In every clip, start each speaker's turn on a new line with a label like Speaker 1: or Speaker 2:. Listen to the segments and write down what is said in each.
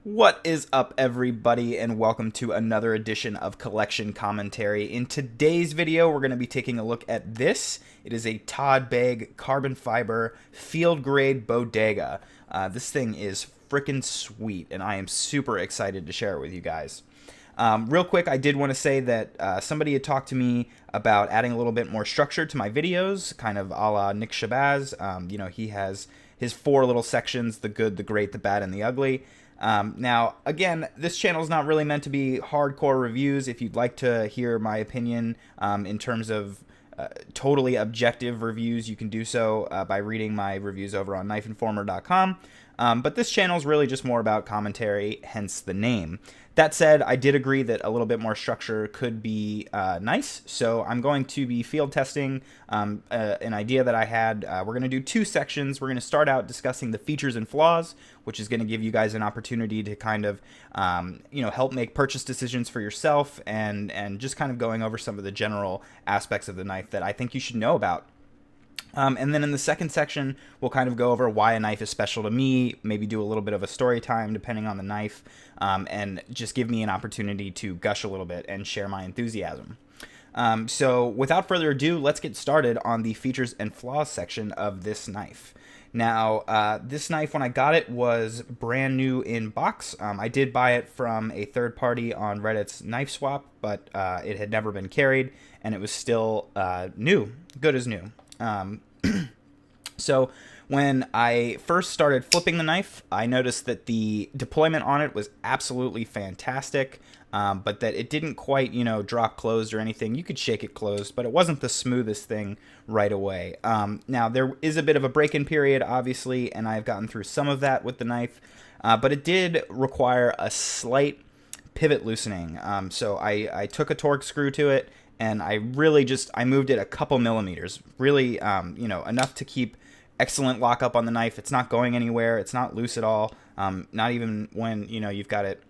Speaker 1: What is up, everybody, and welcome to another edition of Collection Commentary. In today's video, we're going to be taking a look at this. It is a Todd Bag carbon fiber field grade Bodega. This thing is freaking sweet, and I am super excited to share it with you guys. Real quick, I did want to say that somebody had talked to me about adding a little bit more structure to my videos, kind of a la Nick Shabazz. He has his 4 little sections: the good, the great, the bad, and the ugly. Now, again, this channel is not really meant to be hardcore reviews. If you'd like to hear my opinion in terms of totally objective reviews, you can do so by reading my reviews over on knifeinformer.com. But this channel is really just more about commentary, hence the name. That said, I did agree that a little bit more structure could be nice, so I'm going to be field testing an idea that I had. We're going to do 2 sections. We're going to start out discussing the features and flaws, which is going to give you guys an opportunity to kind of, help make purchase decisions for yourself, and just kind of going over some of the general aspects of the knife that I think you should know about. And then in the second section, we'll kind of go over why a knife is special to me, maybe do a little bit of a story time depending on the knife, and just give me an opportunity to gush a little bit and share my enthusiasm. So without further ado, let's get started on the features and flaws section of this knife. Now, this knife, when I got it, was brand new in box. I did buy it from a third party on Reddit's Knife Swap, but it had never been carried, and it was still new, good as new. So when I first started flipping the knife, I noticed that the deployment on it was absolutely fantastic, but that it didn't quite, drop closed or anything. You could shake it closed, but it wasn't the smoothest thing right away. Now, there is a bit of a break-in period, obviously, and I've gotten through some of that with the knife, but it did require a slight pivot loosening. So I took a torque screw to it, and I really I moved it a couple millimeters, really, enough to keep excellent lockup on the knife. It's not going anywhere. It's not loose at all. Not even when, you've got it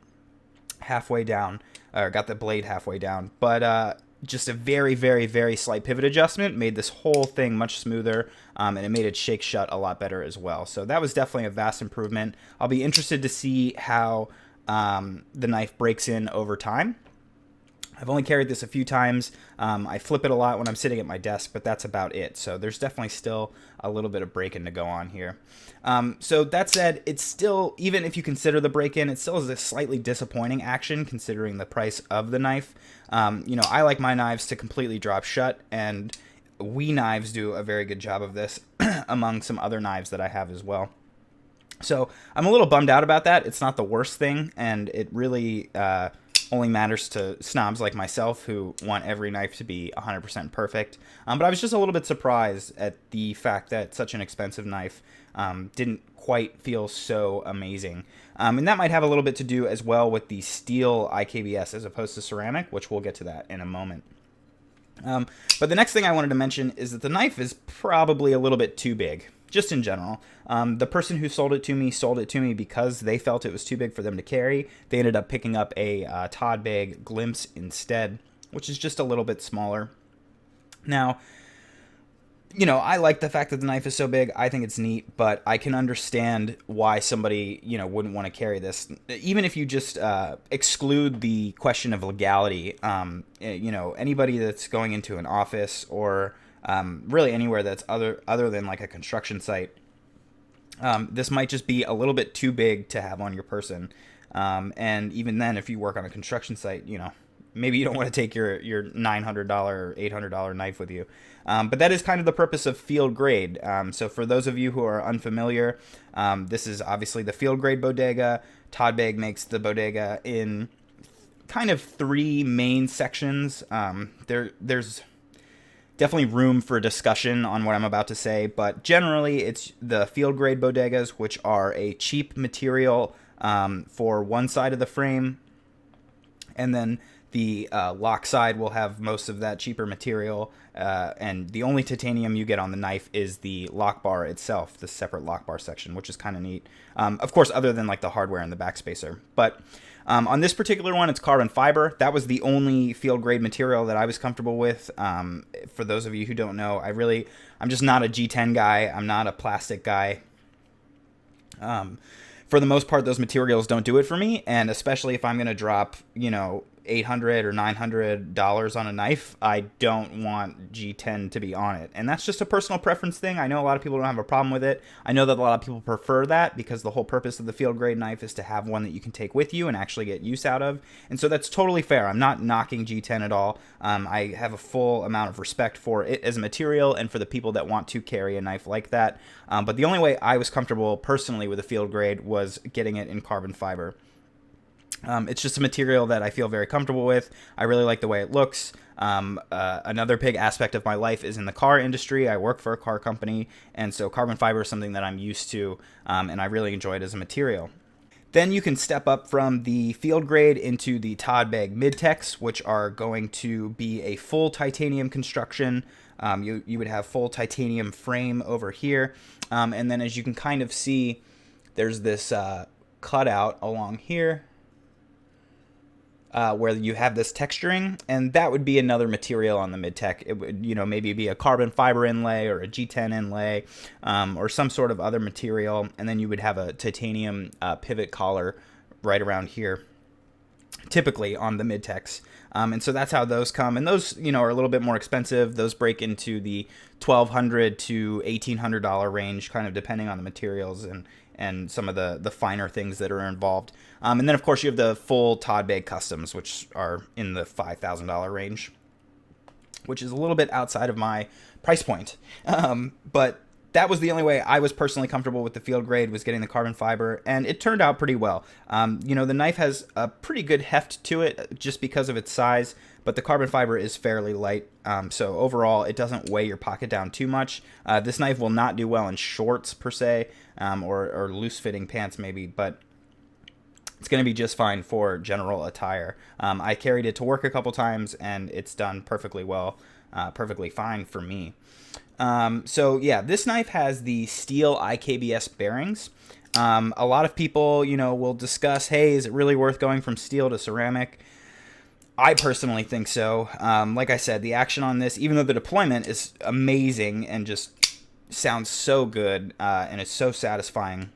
Speaker 1: halfway down, or got the blade halfway down. But just a very, very, very slight pivot adjustment made this whole thing much smoother, and it made it shake shut a lot better as well. So that was definitely a vast improvement. I'll be interested to see how the knife breaks in over time. I've only carried this a few times. I flip it a lot when I'm sitting at my desk, but that's about it. So there's definitely still a little bit of break-in to go on here. So that said, it's still, even if you consider the break-in, it still is a slightly disappointing action considering the price of the knife. I like my knives to completely drop shut, and WE knives do a very good job of this among some other knives that I have as well. So I'm a little bummed out about that. It's not the worst thing, and it really only matters to snobs like myself who want every knife to be 100% perfect. But I was just a little bit surprised at the fact that such an expensive knife didn't quite feel so amazing. And that might have a little bit to do as well with the steel IKBS as opposed to ceramic, which we'll get to that in a moment. But the next thing I wanted to mention is that the knife is probably a little bit too big, just in general. The person who sold it to me because they felt it was too big for them to carry. They ended up picking up a Todd Bag Glimpse instead, which is just a little bit smaller. Now, I like the fact that the knife is so big. I think it's neat, but I can understand why somebody, wouldn't want to carry this. Even if you just exclude the question of legality, anybody that's going into an office or really anywhere that's other than like a construction site, this might just be a little bit too big to have on your person. And even then, if you work on a construction site, maybe you don't want to take your $900 or $800 knife with you. But that is kind of the purpose of field grade. So for those of you who are unfamiliar, this is obviously the field grade Bodega. Todd Bag makes the Bodega in kind of 3 main sections. There's definitely room for discussion on what I'm about to say, but generally it's the field grade Bodegas, which are a cheap material for one side of the frame, and then the lock side will have most of that cheaper material, and the only titanium you get on the knife is the lock bar itself, the separate lock bar section, which is kind of neat. Of course, other than like the hardware and the backspacer. But on this particular one, it's carbon fiber. That was the only field grade material that I was comfortable with. For those of you who don't know, I'm just not a G10 guy. I'm not a plastic guy. for the most part, those materials don't do it for me. And especially if I'm going to drop, $800 or $900 on a knife, I don't want G10 to be on it. And that's just a personal preference thing. I know a lot of people don't have a problem with it. I know that a lot of people prefer that because the whole purpose of the field grade knife is to have one that you can take with you and actually get use out of. And so that's totally fair. I'm not knocking G10 at all. I have a full amount of respect for it as a material and for the people that want to carry a knife like that. But the only way I was comfortable personally with a field grade was getting it in carbon fiber. It's just a material that I feel very comfortable with. I really like the way it looks. Another big aspect of my life is in the car industry. I work for a car company, and so carbon fiber is something that I'm used to, and I really enjoy it as a material. Then you can step up from the field grade into the Todd Bag Mid-Techs, which are going to be a full titanium construction. You would have full titanium frame over here, and then as you can kind of see, there's this cutout along here. Where you have this texturing, and that would be another material on the mid-tech. It would, maybe be a carbon fiber inlay or a G10 inlay, or some sort of other material, and then you would have a titanium pivot collar right around here, typically on the mid-techs. And so that's how those come, and those, are a little bit more expensive. Those break into the $1,200 to $1,800 range, kind of depending on the materials and some of the finer things that are involved. And then, of course, you have the full Todd Bag Customs, which are in the $5,000 range, which is a little bit outside of my price point. But that was the only way I was personally comfortable with the field grade, was getting the carbon fiber, and it turned out pretty well. The knife has a pretty good heft to it just because of its size, but the carbon fiber is fairly light, so overall it doesn't weigh your pocket down too much. This knife will not do well in shorts per se, or loose-fitting pants maybe, but it's going to be just fine for general attire. I carried it to work a couple times, and it's done perfectly well, perfectly fine for me. So yeah, this knife has the steel IKBS bearings. A lot of people, will discuss, hey, is it really worth going from steel to ceramic? I personally think so. Like I said, the action on this, even though the deployment is amazing and just sounds so good, and it's so satisfying,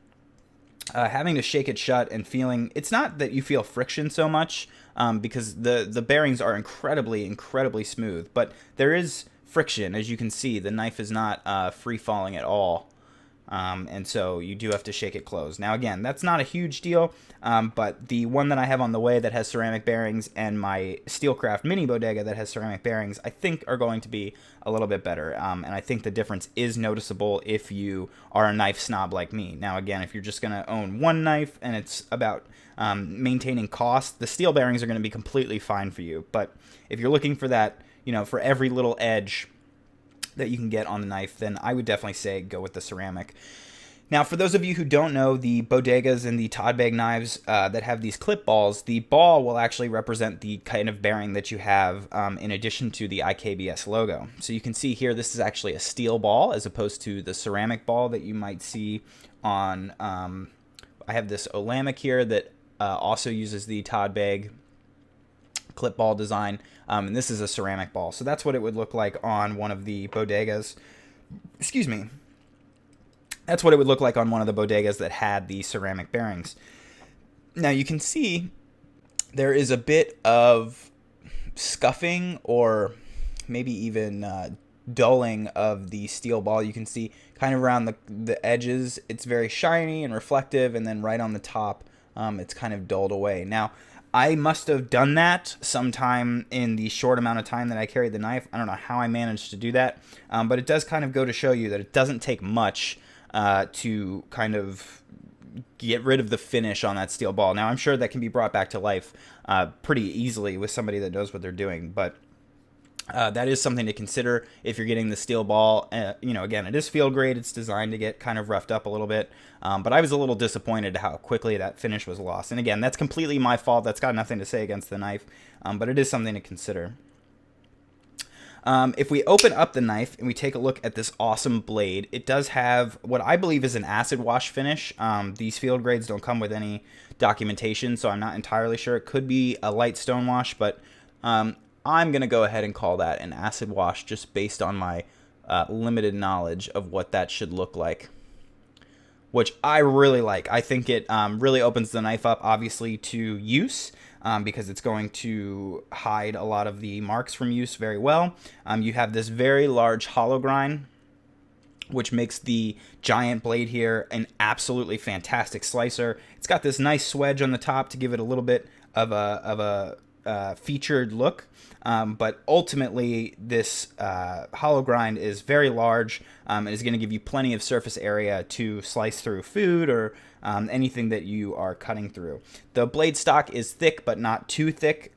Speaker 1: having to shake it shut and feeling, it's not that you feel friction so much, because the bearings are incredibly smooth, but there is friction. As you can see, the knife is not free falling at all. And so you do have to shake it closed. Now, again, that's not a huge deal, but the one that I have on the way that has ceramic bearings and my Steelcraft Mini Bodega that has ceramic bearings, I think are going to be a little bit better. And I think the difference is noticeable if you are a knife snob like me. Now, again, if you're just going to own one knife and it's about maintaining cost, the steel bearings are going to be completely fine for you. But if you're looking for that, for every little edge that you can get on the knife, then I would definitely say go with the ceramic. Now, for those of you who don't know, the Bodegas and the Todd Bag knives that have these clip balls, the ball will actually represent the kind of bearing that you have in addition to the IKBS logo. So you can see here, this is actually a steel ball as opposed to the ceramic ball that you might see on, I have this Olamic here that also uses the Todd Bag clip ball design, and this is a ceramic ball. So that's what it would look like on one of the Bodegas. Excuse me. That's what it would look like on one of the Bodegas that had the ceramic bearings. Now you can see there is a bit of scuffing or maybe even dulling of the steel ball. You can see kind of around the edges, it's very shiny and reflective, and then right on the top, it's kind of dulled away. Now, I must have done that sometime in the short amount of time that I carried the knife. I don't know how I managed to do that, but it does kind of go to show you that it doesn't take much to kind of get rid of the finish on that steel ball. Now, I'm sure that can be brought back to life pretty easily with somebody that knows what they're doing, but that is something to consider if you're getting the steel ball. Again, it is field grade. It's designed to get kind of roughed up a little bit. But I was a little disappointed how quickly that finish was lost. And again, that's completely my fault. That's got nothing to say against the knife. But it is something to consider. If we open up the knife and we take a look at this awesome blade, it does have what I believe is an acid wash finish. These field grades don't come with any documentation, so I'm not entirely sure. It could be a light stone wash, but I'm going to go ahead and call that an acid wash just based on my limited knowledge of what that should look like. which I really like. I think it really opens the knife up, obviously, to use. Because it's going to hide a lot of the marks from use very well. You have this very large hollow grind, which makes the giant blade here an absolutely fantastic slicer. It's got this nice swedge on the top to give it a little bit of a featured look. But ultimately, this hollow grind is very large and is going to give you plenty of surface area to slice through food or anything that you are cutting through. The blade stock is thick, but not too thick.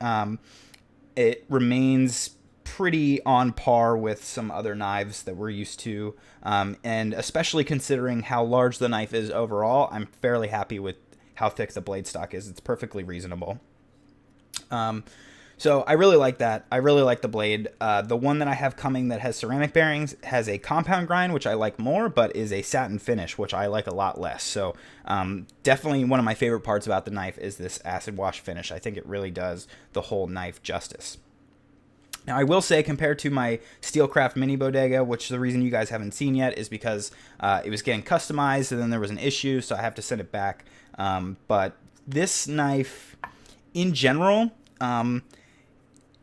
Speaker 1: It remains pretty on par with some other knives that we're used to, and especially considering how large the knife is overall, I'm fairly happy with how thick the blade stock is. It's perfectly reasonable. So I really like that. I really like the blade. The one that I have coming that has ceramic bearings has a compound grind, which I like more, but is a satin finish, which I like a lot less. So definitely one of my favorite parts about the knife is this acid wash finish. I think it really does the whole knife justice. Now, I will say, compared to my Steelcraft Mini Bodega, which the reason you guys haven't seen yet is because it was getting customized and then there was an issue, so I have to send it back. But this knife, in general,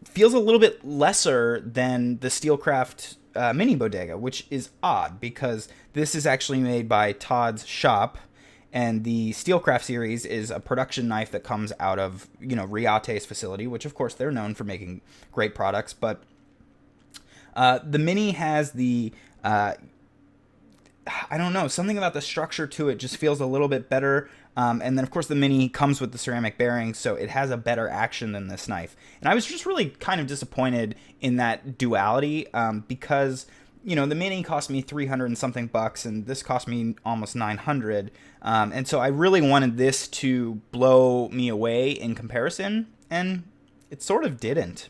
Speaker 1: feels a little bit lesser than the Steelcraft Mini Bodega, which is odd because this is actually made by Todd's shop, and the Steelcraft series is a production knife that comes out of, Riate's facility, which of course they're known for making great products. But the Mini has the, I don't know, something about the structure to it just feels a little bit better. And then, of course, the Mini comes with the ceramic bearings, so it has a better action than this knife. And I was just really kind of disappointed in that duality because, the Mini cost me $300 and something bucks, and this cost me almost $900. And so I really wanted this to blow me away in comparison, and it sort of didn't.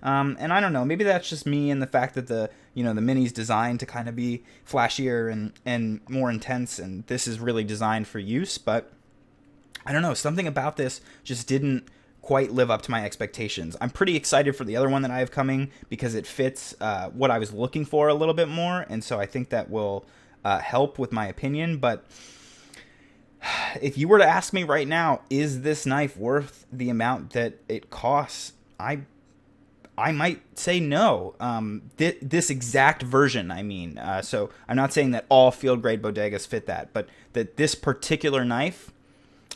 Speaker 1: And I don't know, maybe that's just me and the fact that the Mini's designed to kind of be flashier and more intense, and this is really designed for use, but I don't know, something about this just didn't quite live up to my expectations. I'm pretty excited for the other one that I have coming because it fits what I was looking for a little bit more, and so I think that will help with my opinion. But if you were to ask me right now, is this knife worth the amount that it costs, I might say no. This exact version, I mean. So I'm not saying that all field grade bodegas fit that, but that this particular knife,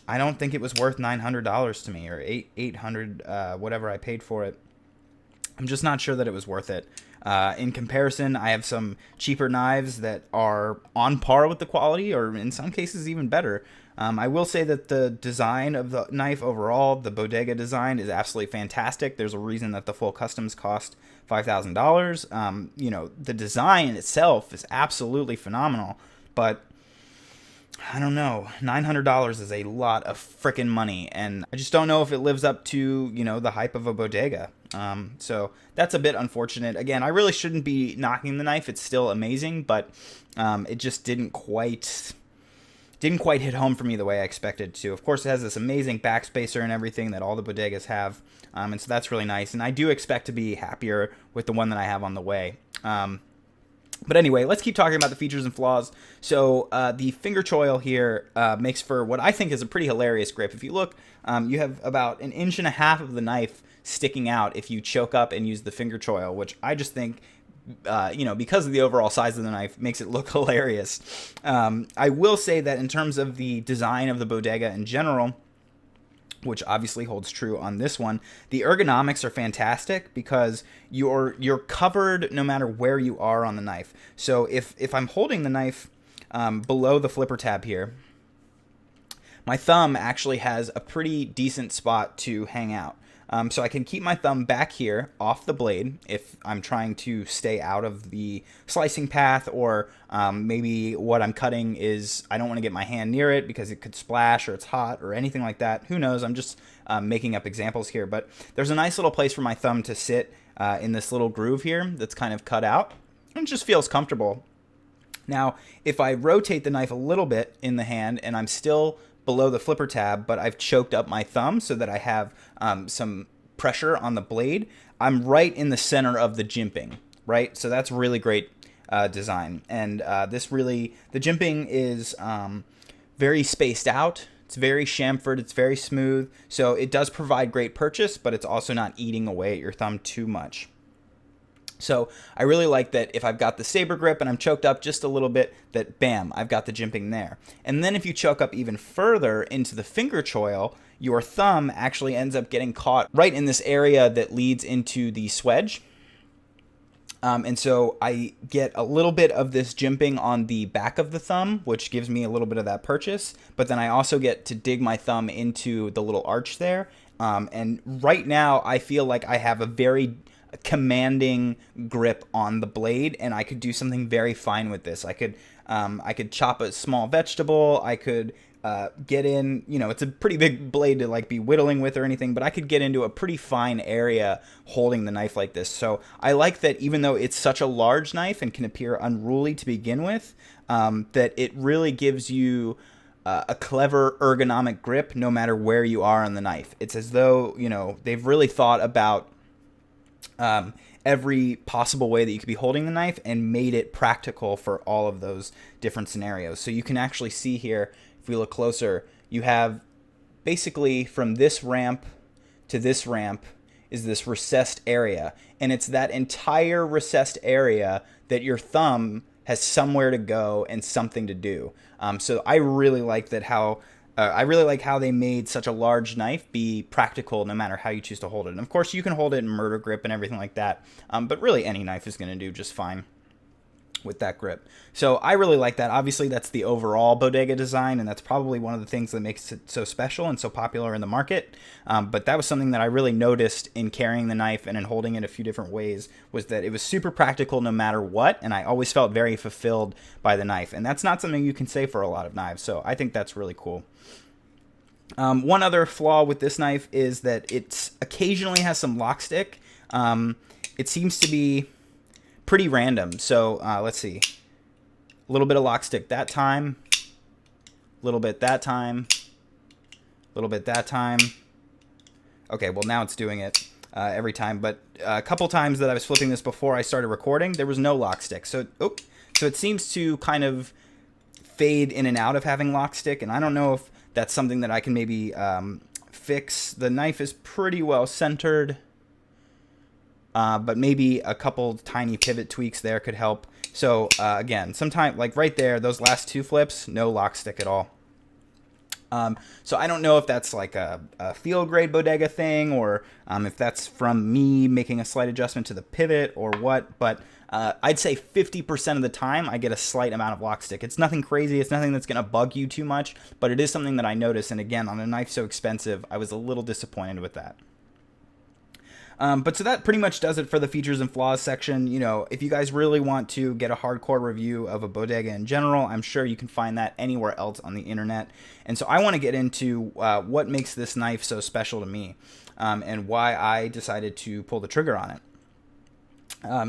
Speaker 1: I don't think it was worth $900 to me, or $800, whatever I paid for it. I'm just not sure that it was worth it. In comparison, I have some cheaper knives that are on par with the quality, or in some cases even better. I will say that the design of the knife overall, the Bodega design, is absolutely fantastic. There's a reason that the full customs cost $5,000. The design itself is absolutely phenomenal, but I don't know, $900 is a lot of frickin' money, and I just don't know if it lives up to, the hype of a Bodega. So that's a bit unfortunate. Again, I really shouldn't be knocking the knife. It's still amazing, but it just didn't quite hit home for me the way I expected to. Of course, it has this amazing backspacer and everything that all the Bodegas have, and so that's really nice, and I do expect to be happier with the one that I have on the way. But anyway, let's keep talking about the features and flaws. So the finger choil here makes for what I think is a pretty hilarious grip. If you look, you have about 1.5 inches of the knife sticking out if you choke up and use the finger choil, which I just think, because of the overall size of the knife, makes it look hilarious. I will say that in terms of the design of the Bodega in general, which obviously holds true on this one, the ergonomics are fantastic because you're covered no matter where you are on the knife. So if I'm holding the knife below the flipper tab here, my thumb actually has a pretty decent spot to hang out. So I can keep my thumb back here off the blade if I'm trying to stay out of the slicing path, or maybe what I'm cutting is I don't want to get my hand near it because it could splash or it's hot or anything like that. Who knows? I'm just making up examples here. But there's a nice little place for my thumb to sit in this little groove here that's kind of cut out. And it just feels comfortable. Now, if I rotate the knife a little bit in the hand and I'm still below the flipper tab, but I've choked up my thumb so that I have some pressure on the blade, I'm right in the center of the jimping, right? So that's really great design. And the jimping is very spaced out. It's very chamfered. It's very smooth. So it does provide great purchase, but it's also not eating away at your thumb too much. So I really like that if I've got the saber grip and I'm choked up just a little bit, that bam, I've got the jimping there. And then if you choke up even further into the finger choil, your thumb actually ends up getting caught right in this area that leads into the swedge. And so I get a little bit of this jimping on the back of the thumb, which gives me a little bit of that purchase. But then I also get to dig my thumb into the little arch there. And right now I feel like I have a very commanding grip on the blade, and I could do something very fine with this. I could chop a small vegetable. I could get in, it's a pretty big blade to like be whittling with or anything, but I could get into a pretty fine area holding the knife like this. So I like that even though it's such a large knife and can appear unruly to begin with, that it really gives you a clever ergonomic grip no matter where you are on the knife. It's as though, they've really thought about every possible way that you could be holding the knife and made it practical for all of those different scenarios. So you can actually see here, if we look closer, you have basically from this ramp to this ramp is this recessed area. And it's that entire recessed area that your thumb has somewhere to go and something to do. So I really like that I really like how they made such a large knife be practical no matter how you choose to hold it. And of course, you can hold it in murder grip and everything like that, but really any knife is going to do just fine with that grip. So I really like that. Obviously, that's the overall Bodega design, and that's probably one of the things that makes it so special and so popular in the market. But that was something that I really noticed in carrying the knife and in holding it a few different ways, was that it was super practical no matter what, and I always felt very fulfilled by the knife. And that's not something you can say for a lot of knives, so I think that's really cool. One other flaw with this knife is that it occasionally has some lock stick. It seems to be pretty random. So let's see. A little bit of lock stick that time. A little bit that time. A little bit that time. Okay, well now it's doing it every time. But a couple times that I was flipping this before I started recording, there was no lock stick. So it seems to kind of fade in and out of having lock stick. And I don't know if that's something that I can maybe fix. The knife is pretty well centered. But maybe a couple tiny pivot tweaks there could help. So again, sometime like right there, those last two flips, no lock stick at all. So I don't know if that's like a field grade Bodega thing, or if that's from me making a slight adjustment to the pivot or what, but I'd say 50% of the time I get a slight amount of lock stick. It's nothing crazy. It's nothing that's going to bug you too much, but it is something that I notice. And again, on a knife so expensive, I was a little disappointed with that. But so that pretty much does it for the features and flaws section. If you guys really want to get a hardcore review of a Bodega in general, I'm sure you can find that anywhere else on the internet. And so I want to get into what makes this knife so special to me, and why I decided to pull the trigger on it.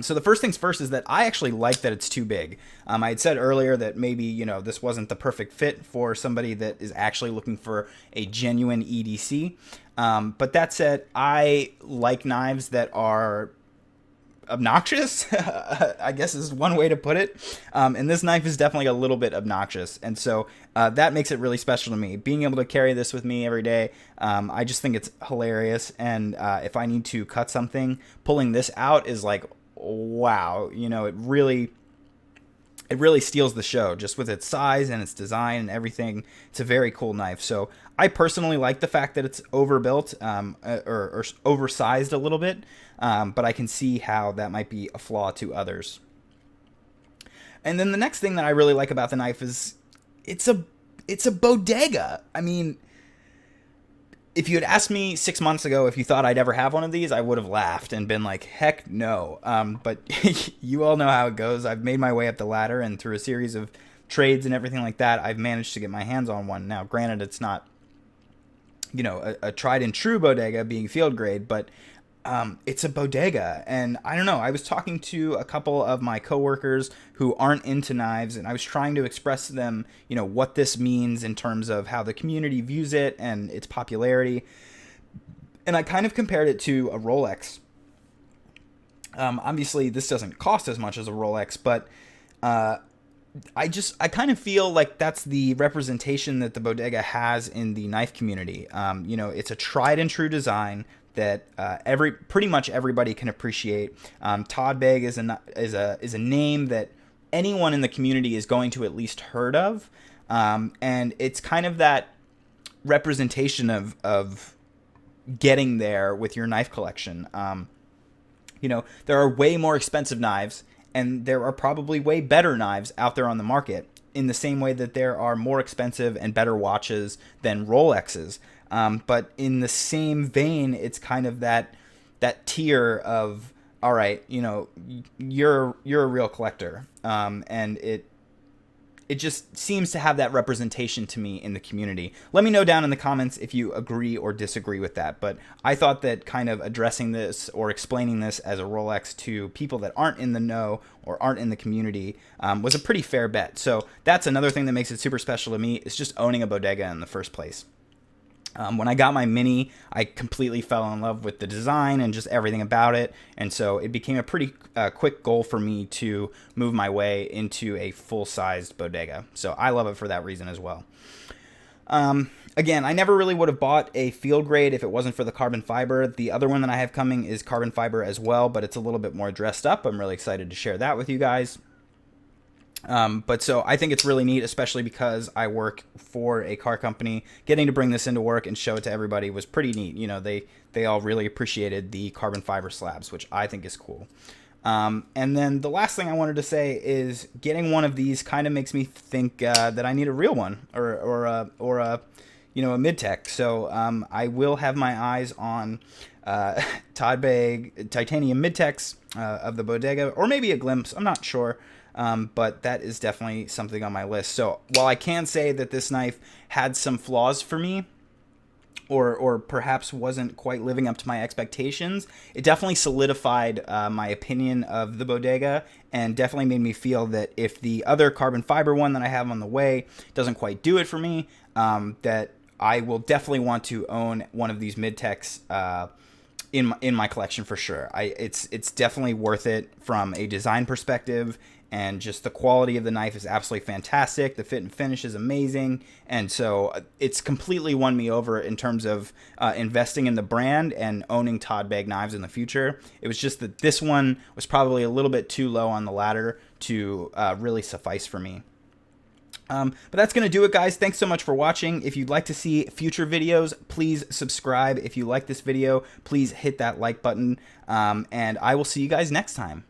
Speaker 1: So the first things first is that I actually like that it's too big. I had said earlier that maybe, this wasn't the perfect fit for somebody that is actually looking for a genuine EDC. But that said, I like knives that are obnoxious, I guess is one way to put it. And this knife is definitely a little bit obnoxious. And so that makes it really special to me. Being able to carry this with me every day, I just think it's hilarious. And if I need to cut something, pulling this out is like, wow, it really steals the show just with its size and its design and everything. It's a very cool knife. So I personally like the fact that it's overbuilt or oversized a little bit, but I can see how that might be a flaw to others. And then the next thing that I really like about the knife is it's a Bodega. I mean, if you had asked me 6 months ago if you thought I'd ever have one of these, I would have laughed and been like, heck no. But you all know how it goes. I've made my way up the ladder, and through a series of trades and everything like that, I've managed to get my hands on one. Now, granted, it's not, a tried and true Bodega being field grade, but it's a Bodega. And I don't know, I was talking to a couple of my coworkers who aren't into knives, and I was trying to express to them, what this means in terms of how the community views it and its popularity. And I kind of compared it to a Rolex. Obviously, this doesn't cost as much as a Rolex, but I kind of feel like that's the representation that the Bodega has in the knife community. It's a tried and true design that pretty much everybody can appreciate. Todd Begg is a name that anyone in the community is going to at least heard of, and it's kind of that representation of getting there with your knife collection. There are way more expensive knives, and there are probably way better knives out there on the market, in the same way that there are more expensive and better watches than Rolexes. But in the same vein, it's kind of that tier of, all right, you're a real collector, and it just seems to have that representation to me in the community. Let me know down in the comments if you agree or disagree with that. But I thought that kind of addressing this or explaining this as a Rolex to people that aren't in the know or aren't in the community was a pretty fair bet. So that's another thing that makes it super special to me, is just owning a Bodega in the first place. When I got my Mini, I completely fell in love with the design and just everything about it. And so it became a pretty quick goal for me to move my way into a full-sized Bodega. So I love it for that reason as well. Again, I never really would have bought a field grade if it wasn't for the carbon fiber. The other one that I have coming is carbon fiber as well, but it's a little bit more dressed up. I'm really excited to share that with you guys. But so I think it's really neat, especially because I work for a car company. Getting to bring this into work and show it to everybody was pretty neat. They all really appreciated the carbon fiber slabs, which I think is cool. And then the last thing I wanted to say is getting one of these kind of makes me think that I need a real one or a mid-tech. So I will have my eyes on Todd Begg titanium mid-techs of the Bodega, or maybe a glimpse. I'm not sure. But that is definitely something on my list. So while I can say that this knife had some flaws for me, or perhaps wasn't quite living up to my expectations, it definitely solidified my opinion of the Bodega, and definitely made me feel that if the other carbon fiber one that I have on the way doesn't quite do it for me, that I will definitely want to own one of these mid-techs in my collection for sure. It's definitely worth it from a design perspective, and just the quality of the knife is absolutely fantastic. The fit and finish is amazing, and so it's completely won me over in terms of investing in the brand and owning Todd Begg knives in the future. It was just that this one was probably a little bit too low on the ladder to really suffice for me. But that's going to do it, guys. Thanks so much for watching. If you'd like to see future videos, please subscribe. If you like this video, please hit that like button, and I will see you guys next time.